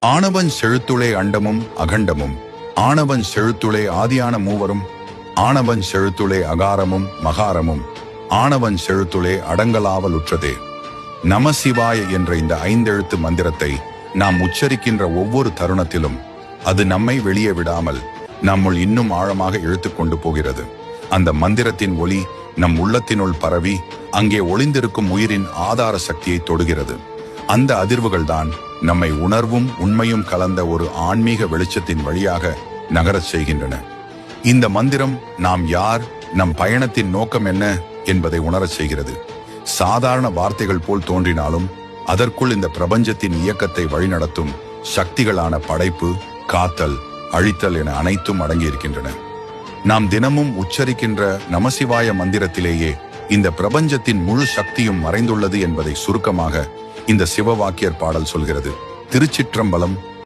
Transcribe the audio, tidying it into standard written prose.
ஆணவன் செழுத்துளே அண்டமும் அகண்டமும், ஆணவன் செழுத்துளே ஆதியான மூவரும், ஆணவன் செழுத்துளே அகாரமும் மகாரமும், ஆணவன் செழுத்துளே அடங்கலாவலுற்றதே. நமசிவாய என்ற இந்த 5 எழுத்து மந்திரத்தை நாம் உச்சரிக்கின்ற ஒவ்வொரு தருணத்திலும் அது நம்மை வெளியே விடாமல் நம்முள் இன்னும் ஆழமாக இழுத்து கொண்டு போகிறது. அந்த மந்திரத்தின் ஒளி நம் உள்ளத்தினுள் பரவி அங்கே ஒளிந்திருக்கும் உயிரின் ஆதார சக்தியை தொடுகிறது. அந்த அதிர்வுகள்தான் நம்மை உணர்வும் உண்மையும் கலந்த ஒரு ஆன்மீக வெளிச்சத்தின் வழியாக நகரச் செய்கின்றன. இந்த மந்திரம் நாம் யார், நம் பயணத்தின் நோக்கம் என்ன என்பதை உணரச் செய்கிறது. சாதாரண வார்த்தைகள் போல் தோன்றினாலும் அதற்குள் இந்த பிரபஞ்சத்தின் இயக்கத்தை வழிநடத்தும் சக்திகளான படைப்பு, காத்தல், அழித்தல் என அனைத்தும் அடங்கியிருக்கின்றன. நாம் தினமும் உச்சரிக்கின்ற நமசிவாய மந்திரத்திலேயே இந்த பிரபஞ்சத்தின் முழு சக்தியும் மறைந்துள்ளது என்பதை சுருக்கமாக இந்த சிவவாக்கியர் பாடல் சொல்கிறது. திருச்சிற்றம்பலம்.